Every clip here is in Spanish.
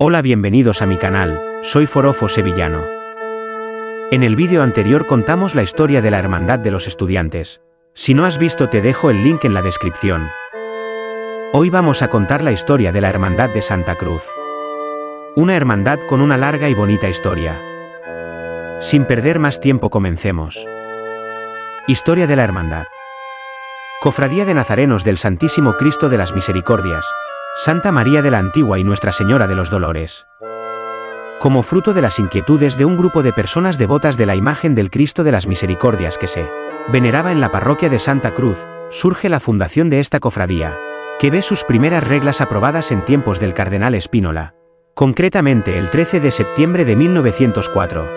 Hola, bienvenidos a mi canal, soy Forofo Sevillano. En el vídeo anterior contamos la historia de la Hermandad de los Estudiantes. Si no has visto, te dejo el link en la descripción. Hoy vamos a contar la historia de la Hermandad de Santa Cruz. Una hermandad con una larga y bonita historia. Sin perder más tiempo, comencemos. Historia de la Hermandad. Cofradía de Nazarenos del Santísimo Cristo de las Misericordias, Santa María de la Antigua y Nuestra Señora de los Dolores. Como fruto de las inquietudes de un grupo de personas devotas de la imagen del Cristo de las Misericordias que se veneraba en la parroquia de Santa Cruz, surge la fundación de esta cofradía, que ve sus primeras reglas aprobadas en tiempos del cardenal Spínola, concretamente el 13 de septiembre de 1904.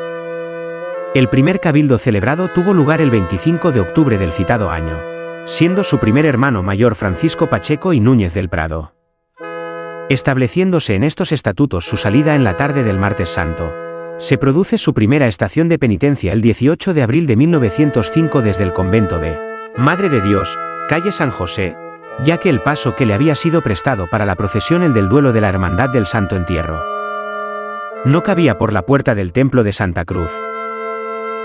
El primer cabildo celebrado tuvo lugar el 25 de octubre del citado año, siendo su primer hermano mayor Francisco Pacheco y Núñez del Prado, estableciéndose en estos estatutos su salida en la tarde del Martes Santo. Se produce su primera estación de penitencia el 18 de abril de 1905 desde el convento de Madre de Dios, calle San José, ya que el paso que le había sido prestado para la procesión, el del duelo de la Hermandad del Santo Entierro, no cabía por la puerta del templo de Santa Cruz.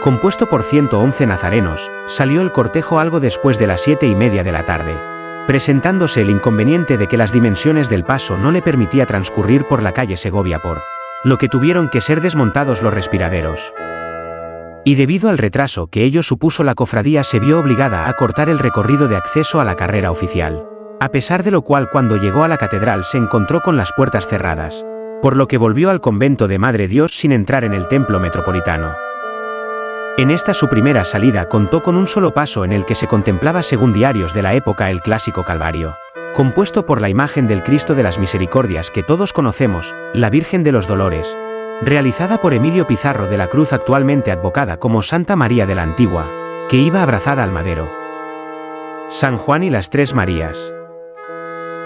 Compuesto por 111 nazarenos, salió el cortejo algo después de las 7:30 de la tarde, presentándose el inconveniente de que las dimensiones del paso no le permitía transcurrir por la calle Segovia, por lo que tuvieron que ser desmontados los respiraderos. Y debido al retraso que ello supuso, la cofradía se vio obligada a cortar el recorrido de acceso a la carrera oficial, a pesar de lo cual cuando llegó a la catedral se encontró con las puertas cerradas, por lo que volvió al convento de Madre Dios sin entrar en el templo metropolitano. En esta su primera salida contó con un solo paso en el que se contemplaba, según diarios de la época, el clásico Calvario, compuesto por la imagen del Cristo de las Misericordias que todos conocemos, la Virgen de los Dolores, realizada por Emilio Pizarro de la Cruz, actualmente advocada como Santa María de la Antigua, que iba abrazada al madero, San Juan y las Tres Marías.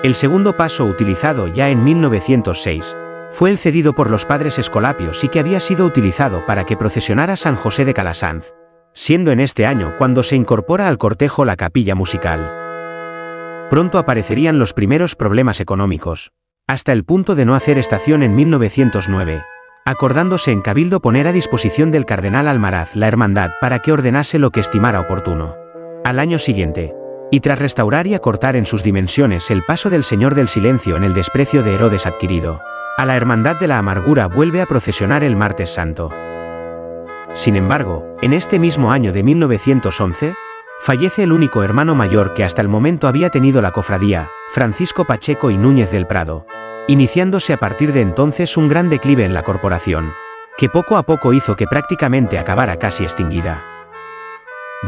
El segundo paso, utilizado ya en 1906, fue el cedido por los padres Escolapios y que había sido utilizado para que procesionara San José de Calasanz, siendo en este año cuando se incorpora al cortejo la capilla musical. Pronto aparecerían los primeros problemas económicos, hasta el punto de no hacer estación en 1909, acordándose en cabildo poner a disposición del cardenal Almaraz la hermandad para que ordenase lo que estimara oportuno. Al año siguiente, y tras restaurar y acortar en sus dimensiones el paso del Señor del Silencio en el desprecio de Herodes adquirido, a la Hermandad de la Amargura vuelve a procesionar el Martes Santo. Sin embargo, en este mismo año de 1911, fallece el único hermano mayor que hasta el momento había tenido la cofradía, Francisco Pacheco y Núñez del Prado, iniciándose a partir de entonces un gran declive en la corporación, que poco a poco hizo que prácticamente acabara casi extinguida.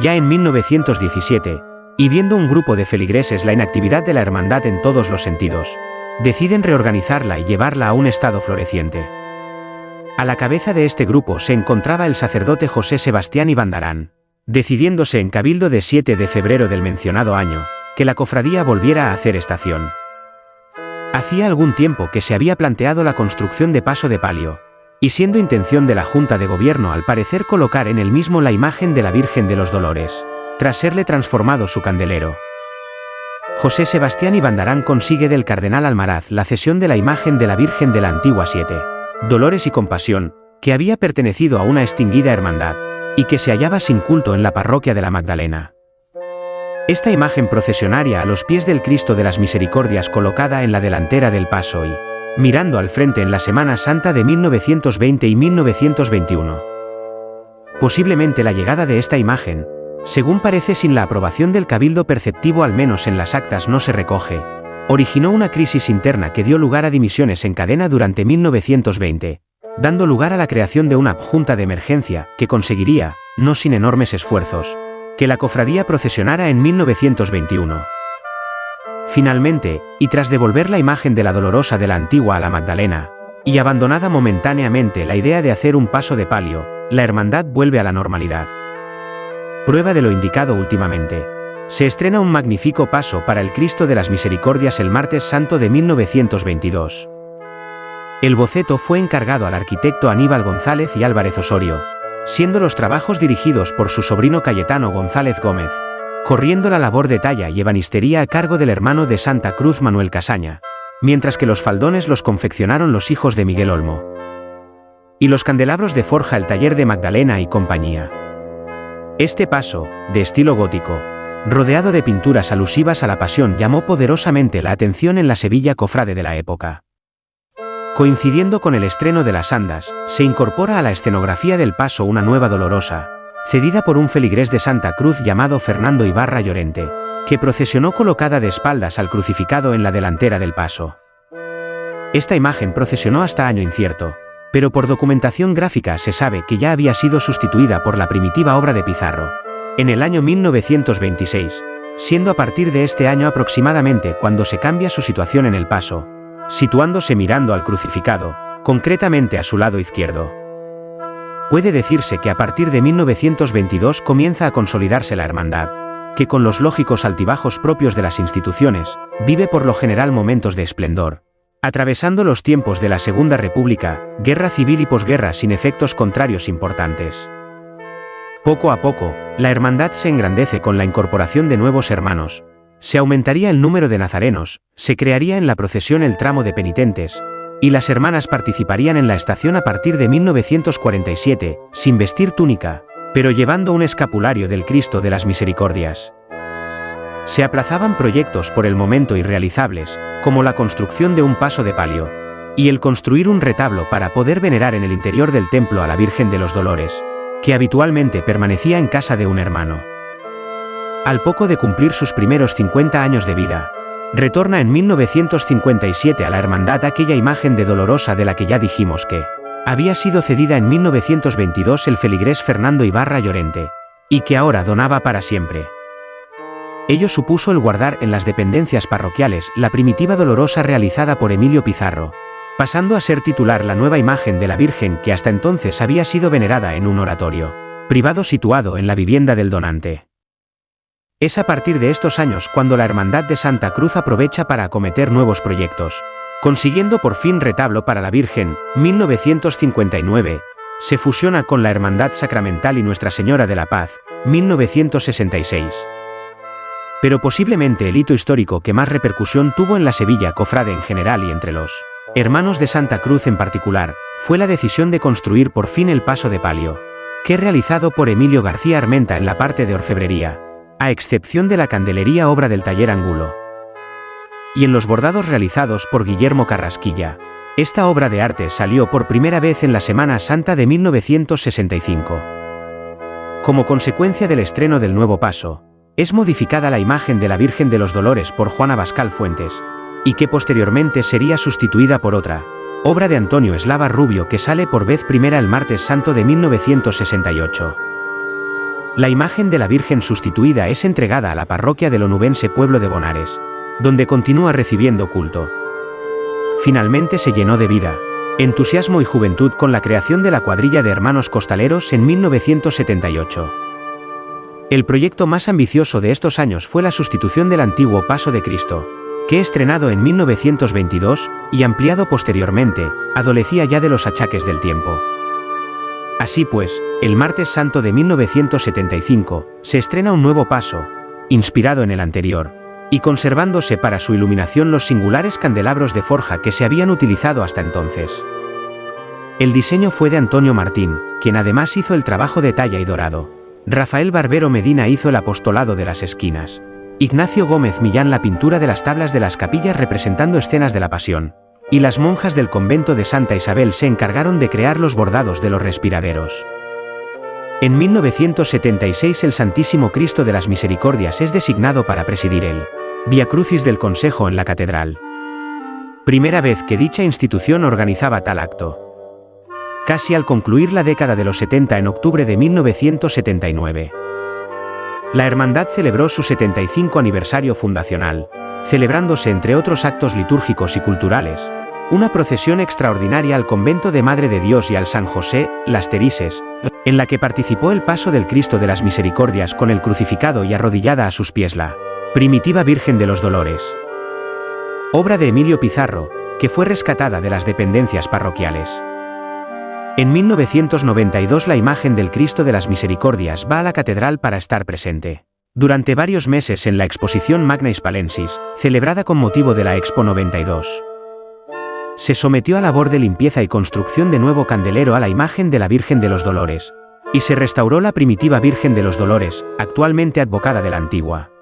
Ya en 1917, y viendo un grupo de feligreses la inactividad de la hermandad en todos los sentidos, deciden reorganizarla y llevarla a un estado floreciente. A la cabeza de este grupo se encontraba el sacerdote José Sebastián Ibandarán, decidiéndose en cabildo de 7 de febrero del mencionado año, que la cofradía volviera a hacer estación. Hacía algún tiempo que se había planteado la construcción de paso de palio, y siendo intención de la Junta de Gobierno al parecer colocar en el mismo la imagen de la Virgen de los Dolores, tras serle transformado su candelero. José Sebastián Ibandarán consigue del cardenal Almaraz la cesión de la imagen de la Virgen de la Antigua 7, Dolores y Compasión, que había pertenecido a una extinguida hermandad, y que se hallaba sin culto en la parroquia de la Magdalena. Esta imagen procesionaria a los pies del Cristo de las Misericordias, colocada en la delantera del paso y mirando al frente en la Semana Santa de 1920 y 1921. Posiblemente la llegada de esta imagen, según parece sin la aprobación del cabildo perceptivo, al menos en las actas no se recoge, originó una crisis interna que dio lugar a dimisiones en cadena durante 1920, dando lugar a la creación de una junta de emergencia que conseguiría, no sin enormes esfuerzos, que la cofradía procesionara en 1921. Finalmente, y tras devolver la imagen de la Dolorosa de la Antigua a la Magdalena, y abandonada momentáneamente la idea de hacer un paso de palio, la hermandad vuelve a la normalidad. Prueba de lo indicado últimamente, se estrena un magnífico paso para el Cristo de las Misericordias el Martes Santo de 1922. El boceto fue encargado al arquitecto Aníbal González y Álvarez Osorio, siendo los trabajos dirigidos por su sobrino Cayetano González Gómez, corriendo la labor de talla y ebanistería a cargo del hermano de Santa Cruz Manuel Casaña, mientras que los faldones los confeccionaron los hijos de Miguel Olmo. Y los candelabros de forja el taller de Magdalena y compañía. Este paso, de estilo gótico, rodeado de pinturas alusivas a la Pasión, llamó poderosamente la atención en la Sevilla cofrade de la época. Coincidiendo con el estreno de las andas, se incorpora a la escenografía del paso una nueva Dolorosa, cedida por un feligrés de Santa Cruz llamado Fernando Ibarra Llorente, que procesionó colocada de espaldas al crucificado en la delantera del paso. Esta imagen procesionó hasta año incierto, pero por documentación gráfica se sabe que ya había sido sustituida por la primitiva obra de Pizarro, en el año 1926, siendo a partir de este año aproximadamente cuando se cambia su situación en el paso, situándose mirando al crucificado, concretamente a su lado izquierdo. Puede decirse que a partir de 1922 comienza a consolidarse la hermandad, que con los lógicos altibajos propios de las instituciones, vive por lo general momentos de esplendor, atravesando los tiempos de la Segunda República, guerra civil y posguerra sin efectos contrarios importantes. Poco a poco, la hermandad se engrandece con la incorporación de nuevos hermanos, se aumentaría el número de nazarenos, se crearía en la procesión el tramo de penitentes, y las hermanas participarían en la estación a partir de 1947, sin vestir túnica, pero llevando un escapulario del Cristo de las Misericordias. Se aplazaban proyectos por el momento irrealizables, como la construcción de un paso de palio, y el construir un retablo para poder venerar en el interior del templo a la Virgen de los Dolores, que habitualmente permanecía en casa de un hermano. Al poco de cumplir sus primeros 50 años de vida, retorna en 1957 a la hermandad aquella imagen de Dolorosa de la que ya dijimos que había sido cedida en 1922 el feligrés Fernando Ibarra Llorente, y que ahora donaba para siempre. Ello supuso el guardar en las dependencias parroquiales la primitiva Dolorosa realizada por Emilio Pizarro, pasando a ser titular la nueva imagen de la Virgen que hasta entonces había sido venerada en un oratorio privado situado en la vivienda del donante. Es a partir de estos años cuando la Hermandad de Santa Cruz aprovecha para acometer nuevos proyectos, consiguiendo por fin retablo para la Virgen, 1959, se fusiona con la Hermandad Sacramental y Nuestra Señora de la Paz, 1966. Pero posiblemente el hito histórico que más repercusión tuvo en la Sevilla cofrade en general y entre los hermanos de Santa Cruz en particular, fue la decisión de construir por fin el paso de palio, que realizado por Emilio García Armenta en la parte de orfebrería, a excepción de la candelería obra del taller Angulo, y en los bordados realizados por Guillermo Carrasquilla. Esta obra de arte salió por primera vez en la Semana Santa de 1965. Como consecuencia del estreno del nuevo paso, es modificada la imagen de la Virgen de los Dolores por Juan Abascal Fuentes, y que posteriormente sería sustituida por otra, obra de Antonio Eslava Rubio que sale por vez primera el Martes Santo de 1968. La imagen de la Virgen sustituida es entregada a la parroquia del onubense pueblo de Bonares, donde continúa recibiendo culto. Finalmente se llenó de vida, entusiasmo y juventud con la creación de la cuadrilla de hermanos costaleros en 1978. El proyecto más ambicioso de estos años fue la sustitución del antiguo Paso de Cristo, que estrenado en 1922 y ampliado posteriormente, adolecía ya de los achaques del tiempo. Así pues, el Martes Santo de 1975, se estrena un nuevo paso, inspirado en el anterior, y conservándose para su iluminación los singulares candelabros de forja que se habían utilizado hasta entonces. El diseño fue de Antonio Martín, quien además hizo el trabajo de talla y dorado. Rafael Barbero Medina hizo el apostolado de las esquinas. Ignacio Gómez Millán la pintura de las tablas de las capillas representando escenas de la Pasión. Y las monjas del convento de Santa Isabel se encargaron de crear los bordados de los respiraderos. En 1976 el Santísimo Cristo de las Misericordias es designado para presidir el Via Crucis del Consejo en la Catedral. Primera vez que dicha institución organizaba tal acto. Casi al concluir la década de los 70 en octubre de 1979. La hermandad celebró su 75 aniversario fundacional, celebrándose entre otros actos litúrgicos y culturales, una procesión extraordinaria al convento de Madre de Dios y al San José, Las Terises, en la que participó el paso del Cristo de las Misericordias con el crucificado y arrodillada a sus pies la primitiva Virgen de los Dolores. Obra de Emilio Pizarro, que fue rescatada de las dependencias parroquiales. En 1992 la imagen del Cristo de las Misericordias va a la catedral para estar presente durante varios meses en la exposición Magna Hispalensis, celebrada con motivo de la Expo 92. Se sometió a labor de limpieza y construcción de nuevo candelero a la imagen de la Virgen de los Dolores, y se restauró la primitiva Virgen de los Dolores, actualmente advocada de la antigua.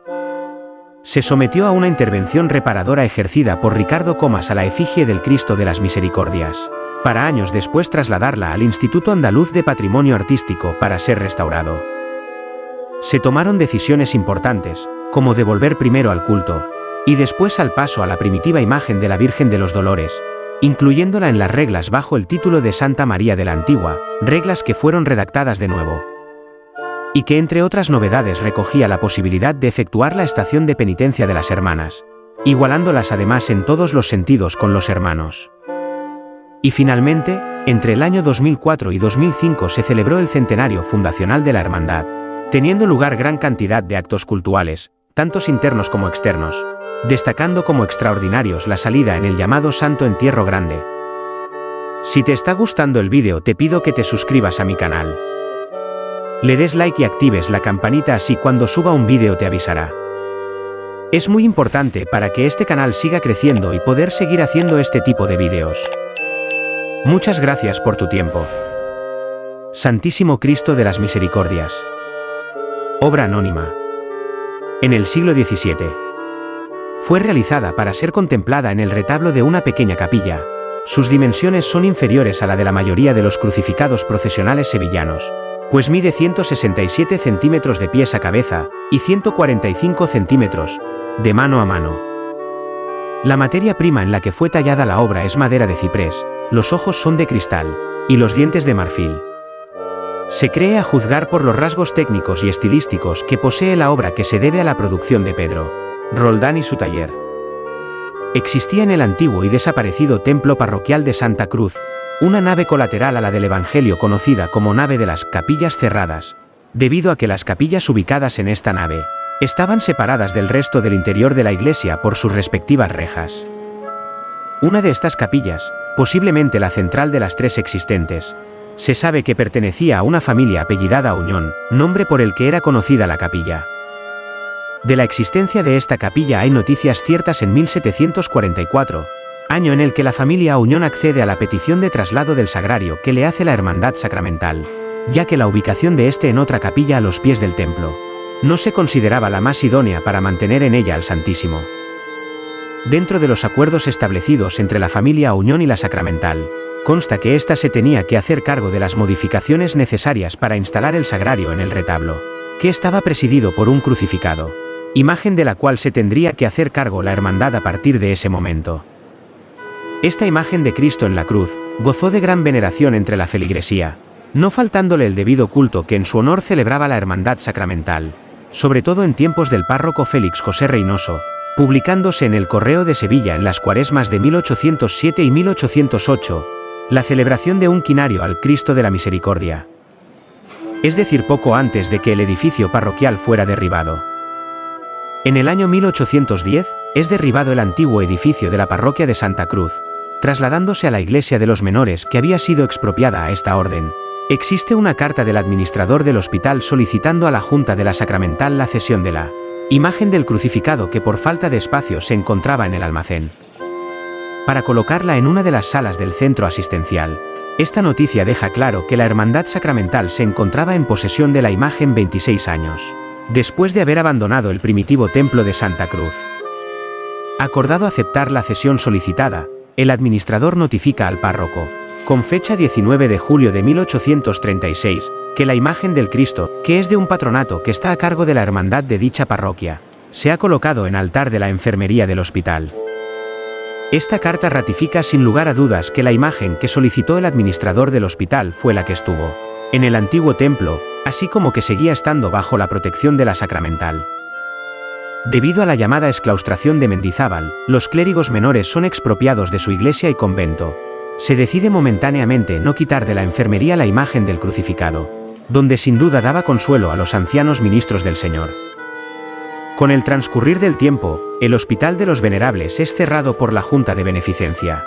Se sometió a una intervención reparadora ejercida por Ricardo Comas a la efigie del Cristo de las Misericordias, para años después trasladarla al Instituto Andaluz de Patrimonio Artístico para ser restaurado. Se tomaron decisiones importantes, como devolver primero al culto, y después al paso a la primitiva imagen de la Virgen de los Dolores, incluyéndola en las reglas bajo el título de Santa María de la Antigua, reglas que fueron redactadas de nuevo, y que entre otras novedades recogía la posibilidad de efectuar la estación de penitencia de las hermanas, igualándolas además en todos los sentidos con los hermanos. Y finalmente, entre el año 2004 y 2005 se celebró el centenario fundacional de la hermandad, teniendo lugar gran cantidad de actos cultuales, tantos internos como externos, destacando como extraordinarios la salida en el llamado Santo Entierro Grande. Si te está gustando el vídeo te pido que te suscribas a mi canal. Le des like y actives la campanita, así cuando suba un vídeo te avisará. Es muy importante para que este canal siga creciendo y poder seguir haciendo este tipo de vídeos. Muchas gracias por tu tiempo. Santísimo Cristo de las Misericordias. Obra anónima. En el siglo XVII. Fue realizada para ser contemplada en el retablo de una pequeña capilla. Sus dimensiones son inferiores a la de la mayoría de los crucificados procesionales sevillanos, pues mide 167 centímetros de pies a cabeza y 145 centímetros de mano a mano. La materia prima en la que fue tallada la obra es madera de ciprés, los ojos son de cristal y los dientes de marfil. Se cree, a juzgar por los rasgos técnicos y estilísticos que posee la obra, que se debe a la producción de Pedro Roldán y su taller. Existía en el antiguo y desaparecido templo parroquial de Santa Cruz una nave colateral a la del Evangelio conocida como nave de las capillas cerradas, debido a que las capillas ubicadas en esta nave estaban separadas del resto del interior de la iglesia por sus respectivas rejas. Una de estas capillas, posiblemente la central de las tres existentes, se sabe que pertenecía a una familia apellidada Auñón, nombre por el que era conocida la capilla. De la existencia de esta capilla hay noticias ciertas en 1744, año en el que la familia Auñón accede a la petición de traslado del sagrario que le hace la Hermandad Sacramental, ya que la ubicación de este en otra capilla a los pies del templo no se consideraba la más idónea para mantener en ella al Santísimo. Dentro de los acuerdos establecidos entre la familia Auñón y la Sacramental, consta que ésta se tenía que hacer cargo de las modificaciones necesarias para instalar el sagrario en el retablo, que estaba presidido por un crucificado, imagen de la cual se tendría que hacer cargo la hermandad a partir de ese momento. Esta imagen de Cristo en la cruz gozó de gran veneración entre la feligresía, no faltándole el debido culto que en su honor celebraba la Hermandad Sacramental, sobre todo en tiempos del párroco Félix José Reynoso, publicándose en el Correo de Sevilla en las cuaresmas de 1807 y 1808, la celebración de un quinario al Cristo de la Misericordia. Es decir, poco antes de que el edificio parroquial fuera derribado. En el año 1810, es derribado el antiguo edificio de la parroquia de Santa Cruz, trasladándose a la iglesia de los menores que había sido expropiada a esta orden. Existe una carta del administrador del hospital solicitando a la Junta de la Sacramental la cesión de la imagen del crucificado que por falta de espacio se encontraba en el almacén, para colocarla en una de las salas del centro asistencial. Esta noticia deja claro que la Hermandad Sacramental se encontraba en posesión de la imagen 26 años, después de haber abandonado el primitivo templo de Santa Cruz. Acordado aceptar la cesión solicitada, el administrador notifica al párroco, con fecha 19 de julio de 1836, que la imagen del Cristo, que es de un patronato que está a cargo de la hermandad de dicha parroquia, se ha colocado en altar de la enfermería del hospital. Esta carta ratifica sin lugar a dudas que la imagen que solicitó el administrador del hospital fue la que estuvo en el antiguo templo, así como que seguía estando bajo la protección de la Sacramental. Debido a la llamada exclaustración de Mendizábal, los clérigos menores son expropiados de su iglesia y convento. Se decide momentáneamente no quitar de la enfermería la imagen del crucificado, donde sin duda daba consuelo a los ancianos ministros del Señor. Con el transcurrir del tiempo, el Hospital de los Venerables es cerrado por la Junta de Beneficencia.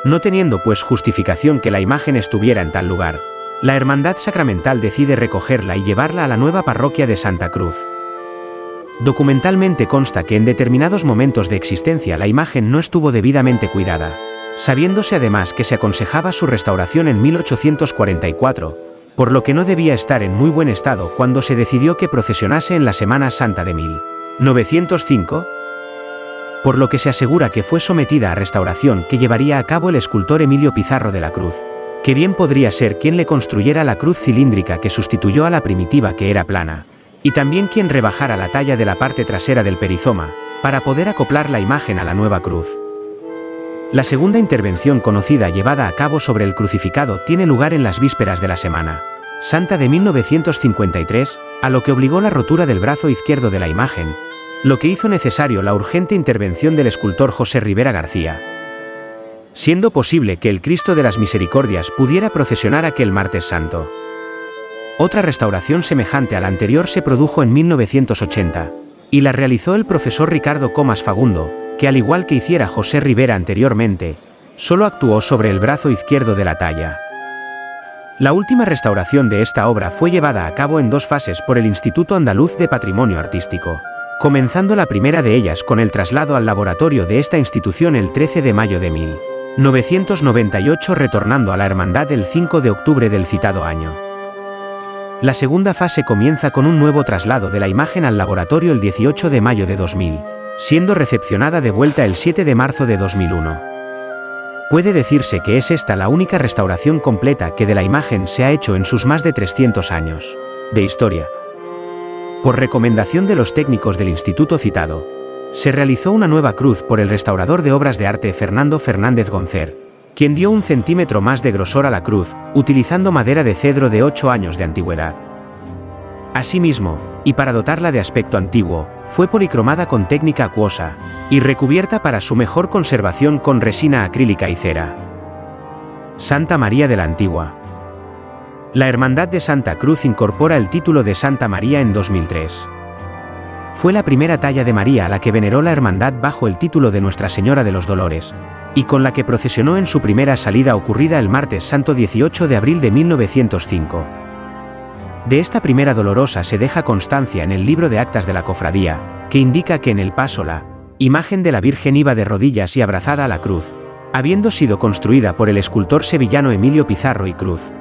No teniendo pues justificación que la imagen estuviera en tal lugar, la Hermandad Sacramental decide recogerla y llevarla a la nueva parroquia de Santa Cruz. Documentalmente consta que en determinados momentos de existencia la imagen no estuvo debidamente cuidada, sabiéndose además que se aconsejaba su restauración en 1844, por lo que no debía estar en muy buen estado cuando se decidió que procesionase en la Semana Santa de 1905, por lo que se asegura que fue sometida a restauración que llevaría a cabo el escultor Emilio Pizarro de la Cruz, que bien podría ser quien le construyera la cruz cilíndrica que sustituyó a la primitiva que era plana, y también quien rebajara la talla de la parte trasera del perizoma, para poder acoplar la imagen a la nueva cruz. La segunda intervención conocida llevada a cabo sobre el crucificado tiene lugar en las vísperas de la Semana Santa de 1953, a lo que obligó la rotura del brazo izquierdo de la imagen, lo que hizo necesario la urgente intervención del escultor José Rivera García, siendo posible que el Cristo de las Misericordias pudiera procesionar aquel Martes Santo. Otra restauración semejante a la anterior se produjo en 1980, y la realizó el profesor Ricardo Comas Fagundo, que al igual que hiciera José Rivera anteriormente, solo actuó sobre el brazo izquierdo de la talla. La última restauración de esta obra fue llevada a cabo en dos fases por el Instituto Andaluz de Patrimonio Artístico, comenzando la primera de ellas con el traslado al laboratorio de esta institución el 13 de mayo de 1998, retornando a la Hermandad el 5 de octubre del citado año. La segunda fase comienza con un nuevo traslado de la imagen al laboratorio el 18 de mayo de 2000, siendo recepcionada de vuelta el 7 de marzo de 2001. Puede decirse que es esta la única restauración completa que de la imagen se ha hecho en sus más de 300 años de historia. Por recomendación de los técnicos del instituto citado, se realizó una nueva cruz por el restaurador de obras de arte Fernando Fernández Goncer, quien dio 1 centímetro más de grosor a la cruz, utilizando madera de cedro de 8 años de antigüedad. Asimismo, y para dotarla de aspecto antiguo, fue policromada con técnica acuosa, y recubierta para su mejor conservación con resina acrílica y cera. Santa María de la Antigua. La Hermandad de Santa Cruz incorpora el título de Santa María en 2003. Fue la primera talla de María a la que veneró la Hermandad bajo el título de Nuestra Señora de los Dolores, y con la que procesionó en su primera salida ocurrida el martes santo 18 de abril de 1905. De esta primera dolorosa se deja constancia en el libro de actas de la cofradía, que indica que en el paso la imagen de la Virgen iba de rodillas y abrazada a la cruz, habiendo sido construida por el escultor sevillano Emilio Pizarro y Cruz.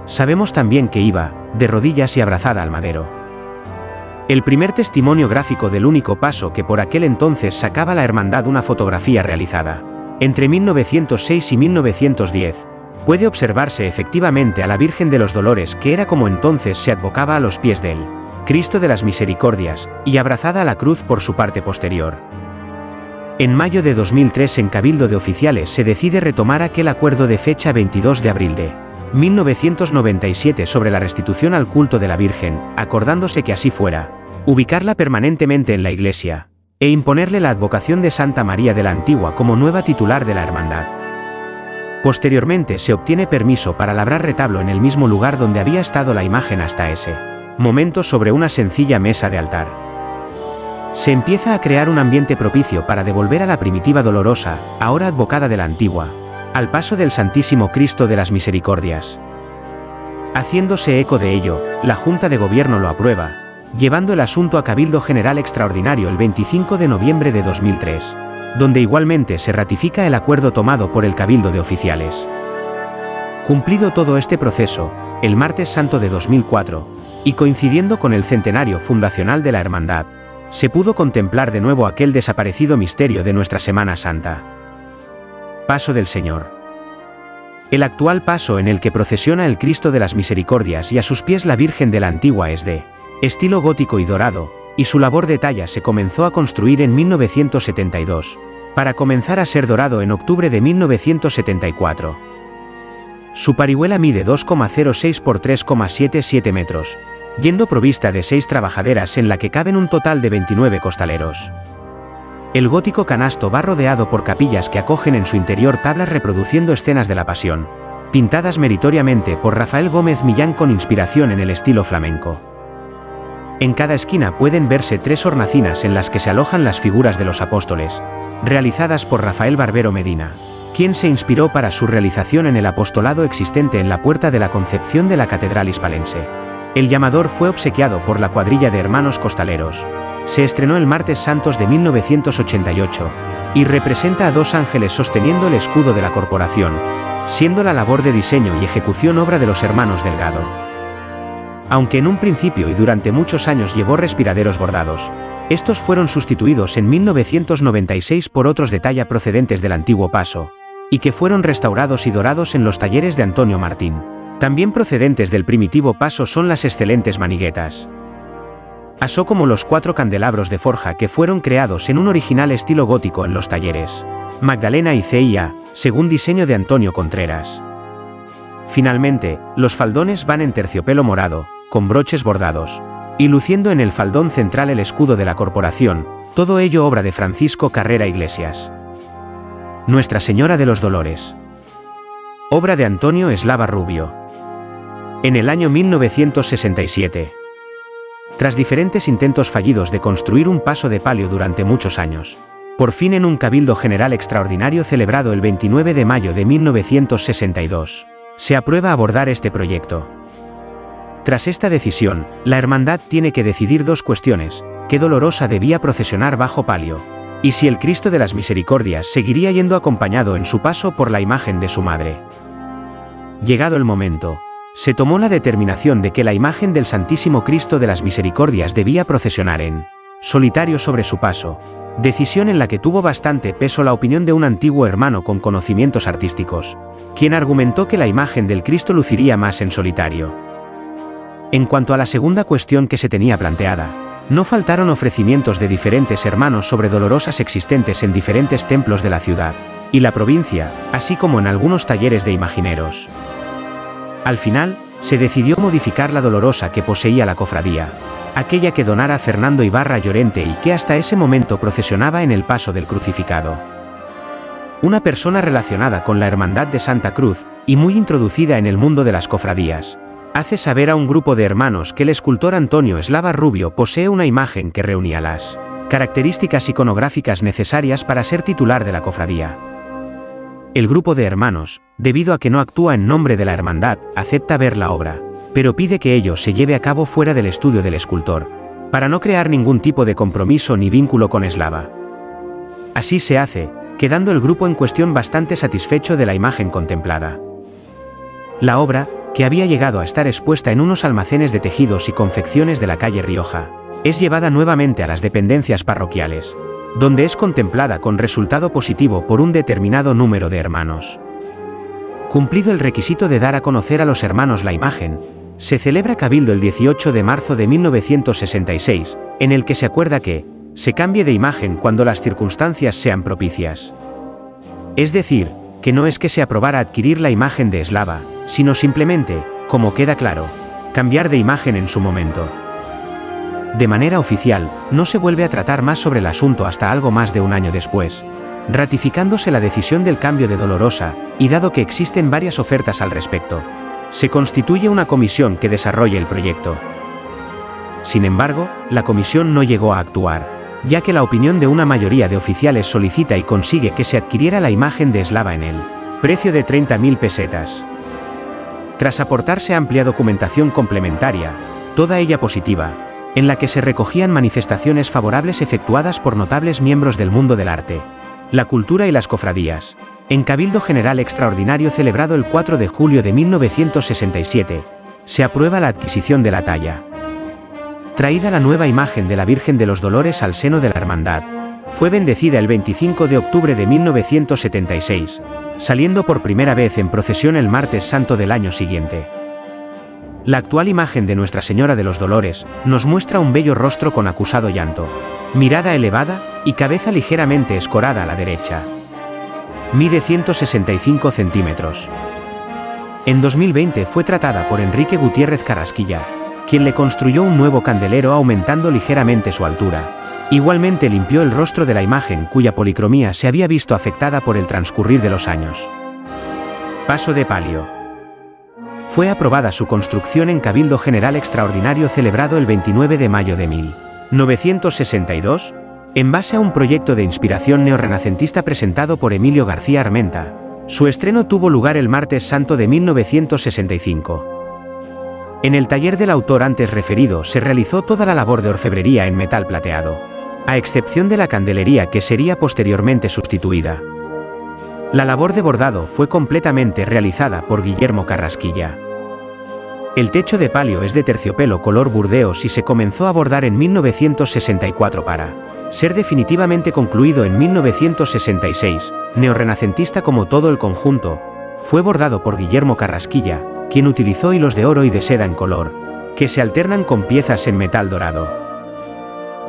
Sabemos también que iba de rodillas y abrazada al madero. El primer testimonio gráfico del único paso que por aquel entonces sacaba la hermandad una fotografía realizada entre 1906 y 1910, puede observarse efectivamente a la Virgen de los Dolores, que era como entonces se advocaba a los pies del Cristo de las Misericordias, y abrazada a la cruz por su parte posterior. En mayo de 2003 en Cabildo de Oficiales se decide retomar aquel acuerdo de fecha 22 de abril de 1997 sobre la restitución al culto de la Virgen, acordándose que así fuera, ubicarla permanentemente en la iglesia, e imponerle la advocación de Santa María de la Antigua como nueva titular de la hermandad. Posteriormente se obtiene permiso para labrar retablo en el mismo lugar donde había estado la imagen hasta ese momento, sobre una sencilla mesa de altar. Se empieza a crear un ambiente propicio para devolver a la primitiva dolorosa, ahora advocada de la Antigua, al paso del Santísimo Cristo de las Misericordias. Haciéndose eco de ello, la Junta de Gobierno lo aprueba, llevando el asunto a Cabildo General Extraordinario el 25 de noviembre de 2003, donde igualmente se ratifica el acuerdo tomado por el Cabildo de Oficiales. Cumplido todo este proceso, el martes santo de 2004, y coincidiendo con el centenario fundacional de la Hermandad, se pudo contemplar de nuevo aquel desaparecido misterio de nuestra Semana Santa. Paso del Señor. El actual paso en el que procesiona el Cristo de las Misericordias y a sus pies la Virgen de la Antigua es de estilo gótico y dorado, y su labor de talla se comenzó a construir en 1972, para comenzar a ser dorado en octubre de 1974. Su parihuela mide 2,06 por 3,77 metros, yendo provista de 6 trabajaderas en la que caben un total de 29 costaleros. El gótico canasto va rodeado por capillas que acogen en su interior tablas reproduciendo escenas de la Pasión, pintadas meritoriamente por Rafael Gómez Millán con inspiración en el estilo flamenco. En cada esquina pueden verse 3 hornacinas en las que se alojan las figuras de los apóstoles, realizadas por Rafael Barbero Medina, quien se inspiró para su realización en el apostolado existente en la Puerta de la Concepción de la Catedral Hispalense. El llamador fue obsequiado por la cuadrilla de hermanos costaleros. Se estrenó el Martes Santos de 1988 y representa a dos ángeles sosteniendo el escudo de la corporación, siendo la labor de diseño y ejecución obra de los hermanos Delgado. Aunque en un principio y durante muchos años llevó respiraderos bordados, estos fueron sustituidos en 1996 por otros de talla procedentes del antiguo paso, y que fueron restaurados y dorados en los talleres de Antonio Martín. También procedentes del primitivo paso son las excelentes maniguetas, así como los 4 candelabros de forja que fueron creados en un original estilo gótico en los talleres Magdalena y CIA, según diseño de Antonio Contreras. Finalmente, los faldones van en terciopelo morado, con broches bordados, y luciendo en el faldón central el escudo de la corporación, todo ello obra de Francisco Carrera Iglesias. Nuestra Señora de los Dolores, obra de Antonio Eslava Rubio. En el año 1967. Tras diferentes intentos fallidos de construir un paso de palio durante muchos años, por fin en un cabildo general extraordinario celebrado el 29 de mayo de 1962, se aprueba abordar este proyecto. Tras esta decisión, la hermandad tiene que decidir 2 cuestiones: qué Dolorosa debía procesionar bajo palio, y si el Cristo de las Misericordias seguiría yendo acompañado en su paso por la imagen de su madre. Llegado el momento, se tomó la determinación de que la imagen del Santísimo Cristo de las Misericordias debía procesionar en solitario sobre su paso, decisión en la que tuvo bastante peso la opinión de un antiguo hermano con conocimientos artísticos, quien argumentó que la imagen del Cristo luciría más en solitario. En cuanto a la segunda cuestión que se tenía planteada, no faltaron ofrecimientos de diferentes hermanos sobre Dolorosas existentes en diferentes templos de la ciudad y la provincia, así como en algunos talleres de imagineros. Al final, se decidió modificar la Dolorosa que poseía la cofradía, aquella que donara Fernando Ibarra Llorente y que hasta ese momento procesionaba en el paso del crucificado. Una persona relacionada con la Hermandad de Santa Cruz, y muy introducida en el mundo de las cofradías, hace saber a un grupo de hermanos que el escultor Antonio Eslava Rubio posee una imagen que reunía las características iconográficas necesarias para ser titular de la cofradía. El grupo de hermanos, debido a que no actúa en nombre de la hermandad, acepta ver la obra, pero pide que ello se lleve a cabo fuera del estudio del escultor, para no crear ningún tipo de compromiso ni vínculo con Eslava. Así se hace, quedando el grupo en cuestión bastante satisfecho de la imagen contemplada. La obra, que había llegado a estar expuesta en unos almacenes de tejidos y confecciones de la calle Rioja, es llevada nuevamente a las dependencias parroquiales, donde es contemplada con resultado positivo por un determinado número de hermanos. Cumplido el requisito de dar a conocer a los hermanos la imagen, se celebra cabildo el 18 de marzo de 1966, en el que se acuerda que se cambie de imagen cuando las circunstancias sean propicias. Es decir, que no es que se aprobara adquirir la imagen de Eslava, sino simplemente, como queda claro, cambiar de imagen en su momento. De manera oficial, no se vuelve a tratar más sobre el asunto hasta algo más de un año después, ratificándose la decisión del cambio de Dolorosa, y dado que existen varias ofertas al respecto, se constituye una comisión que desarrolle el proyecto. Sin embargo, la comisión no llegó a actuar, ya que la opinión de una mayoría de oficiales solicita y consigue que se adquiriera la imagen de Eslava en el precio de 30.000 pesetas. Tras aportarse amplia documentación complementaria, toda ella positiva, en la que se recogían manifestaciones favorables efectuadas por notables miembros del mundo del arte, la cultura y las cofradías, en Cabildo General Extraordinario celebrado el 4 de julio de 1967, se aprueba la adquisición de la talla. Traída la nueva imagen de la Virgen de los Dolores al seno de la Hermandad, fue bendecida el 25 de octubre de 1976, saliendo por primera vez en procesión el martes santo del año siguiente. La actual imagen de Nuestra Señora de los Dolores nos muestra un bello rostro con acusado llanto, mirada elevada y cabeza ligeramente escorada a la derecha. Mide 165 centímetros. En 2020 fue tratada por Enrique Gutiérrez Carrasquilla, quien le construyó un nuevo candelero aumentando ligeramente su altura. Igualmente limpió el rostro de la imagen cuya policromía se había visto afectada por el transcurrir de los años. Paso de palio. Fue aprobada su construcción en Cabildo General Extraordinario celebrado el 29 de mayo de 1962, en base a un proyecto de inspiración neorrenacentista presentado por Emilio García Armenta. Su estreno tuvo lugar el martes santo de 1965. En el taller del autor antes referido se realizó toda la labor de orfebrería en metal plateado, a excepción de la candelería que sería posteriormente sustituida. La labor de bordado fue completamente realizada por Guillermo Carrasquilla. El techo de palio es de terciopelo color burdeos y se comenzó a bordar en 1964 para ser definitivamente concluido en 1966, neorrenacentista como todo el conjunto. Fue bordado por Guillermo Carrasquilla, quien utilizó hilos de oro y de seda en color, que se alternan con piezas en metal dorado.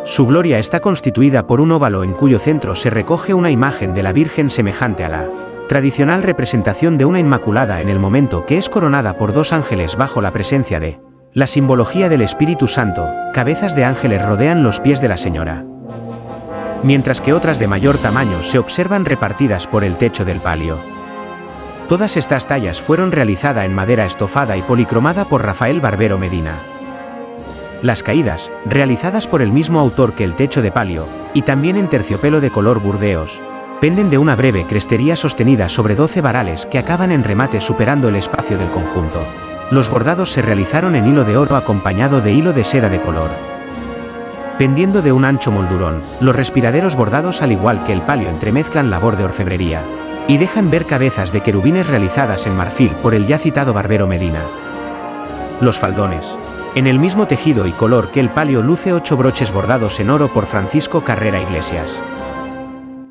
Su gloria está constituida por un óvalo en cuyo centro se recoge una imagen de la Virgen semejante a la tradicional representación de una Inmaculada en el momento que es coronada por dos ángeles bajo la presencia de la simbología del Espíritu Santo. Cabezas de ángeles rodean los pies de la Señora, mientras que otras de mayor tamaño se observan repartidas por el techo del palio. Todas estas tallas fueron realizadas en madera estofada y policromada por Rafael Barbero Medina. Las caídas, realizadas por el mismo autor que el techo de palio, y también en terciopelo de color burdeos, penden de una breve crestería sostenida sobre 12 varales que acaban en remate superando el espacio del conjunto. Los bordados se realizaron en hilo de oro acompañado de hilo de seda de color. Pendiendo de un ancho moldurón, los respiraderos bordados al igual que el palio entremezclan labor de orfebrería, y dejan ver cabezas de querubines realizadas en marfil por el ya citado Barbero Medina. Los faldones. En el mismo tejido y color que el palio luce 8 broches bordados en oro por Francisco Carrera Iglesias.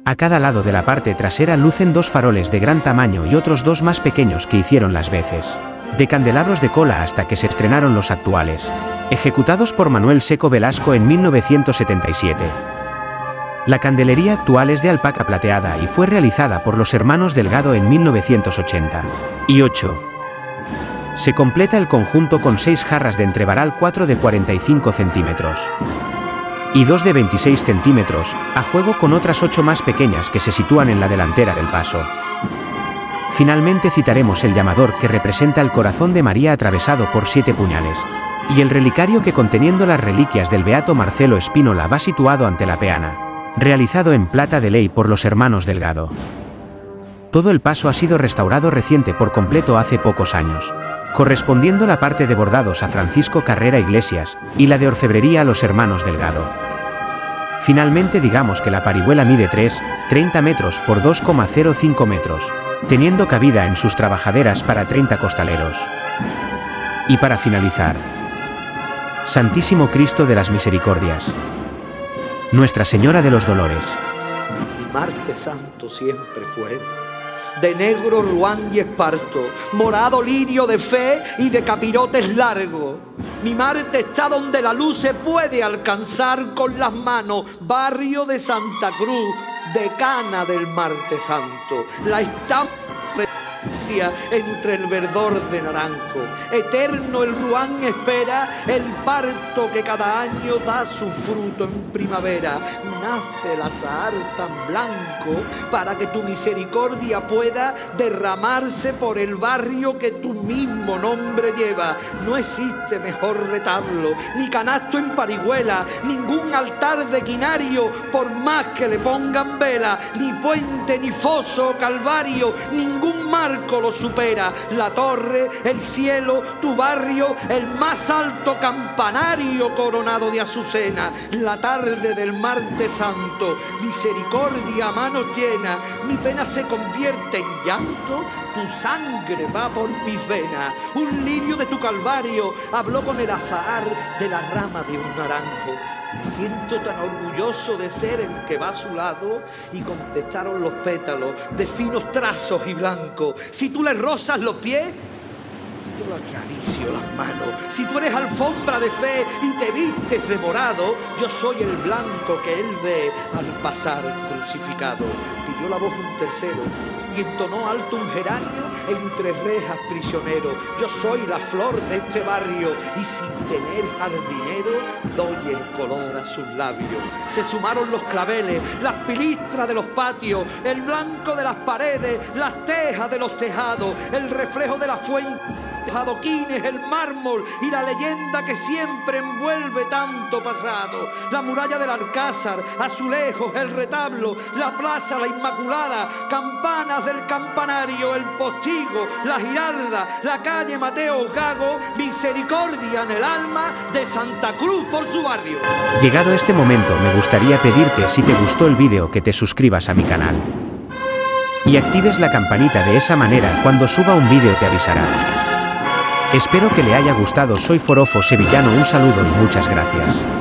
A cada lado de la parte trasera lucen 2 faroles de gran tamaño y otros 2 más pequeños que hicieron las veces de candelabros de cola hasta que se estrenaron los actuales, ejecutados por Manuel Seco Velasco en 1977. La candelería actual es de alpaca plateada y fue realizada por los hermanos Delgado en 1988. Se completa el conjunto con 6 jarras de entrevaral, 4 de 45 centímetros y 2 de 26 centímetros, a juego con otras 8 más pequeñas que se sitúan en la delantera del paso. Finalmente citaremos el llamador que representa el corazón de María atravesado por 7 puñales, y el relicario que conteniendo las reliquias del beato Marcelo Espínola va situado ante la peana, realizado en plata de ley por los hermanos Delgado. Todo el paso ha sido restaurado reciente por completo hace pocos años, correspondiendo la parte de bordados a Francisco Carrera Iglesias y la de orfebrería a los hermanos Delgado. Finalmente digamos que la parihuela mide 30 metros por 2,05 metros, teniendo cabida en sus trabajaderas para 30 costaleros. Y para finalizar, Santísimo Cristo de las Misericordias, Nuestra Señora de los Dolores. Martes Santo siempre fue de negro ruán y esparto, morado lirio de fe y de capirotes largos. Mi Marte está donde la luz se puede alcanzar con las manos. Barrio de Santa Cruz, decana del Martes Santo. La estampa entre el verdor de naranjo. Eterno el ruán espera el parto que cada año da su fruto en primavera. Nace el azahar tan blanco para que tu misericordia pueda derramarse por el barrio que tu mismo nombre lleva. No existe mejor retablo, ni canasto en parihuela, ningún altar de quinario por más que le pongan vela, ni puente, ni foso o calvario, ningún marco lo supera. La torre, el cielo, tu barrio, el más alto campanario coronado de azucena. La tarde del Martes Santo, misericordia a manos llenas, mi pena se convierte en llanto, tu sangre va por mis venas. Un lirio de tu calvario habló con el azahar de la rama de un naranjo. Me siento tan orgulloso de ser el que va a su lado. Y contestaron los pétalos de finos trazos y blancos. Si tú le rozas los pies, yo le acaricio las manos. Si tú eres alfombra de fe y te vistes de morado, yo soy el blanco que él ve al pasar crucificado. Pidió la voz un tercero y entonó alto un geranio entre rejas prisionero. Yo soy la flor de este barrio y sin tener jardinero doy el color a sus labios. Se sumaron los claveles, las pilistras de los patios, el blanco de las paredes, las tejas de los tejados, el reflejo de la fuente adoquines, el mármol y la leyenda que siempre envuelve tanto pasado. La muralla del Alcázar, azulejos, el retablo, la plaza, la Inmaculada, campanas del campanario, el postigo, la giralda, la calle Mateo Gago, misericordia en el alma de Santa Cruz por su barrio. Llegado este momento, me gustaría pedirte, si te gustó el vídeo, que te suscribas a mi canal y actives la campanita. De esa manera, cuando suba un vídeo te avisará. Espero que le haya gustado. Soy Forofo Sevillano, un saludo y muchas gracias.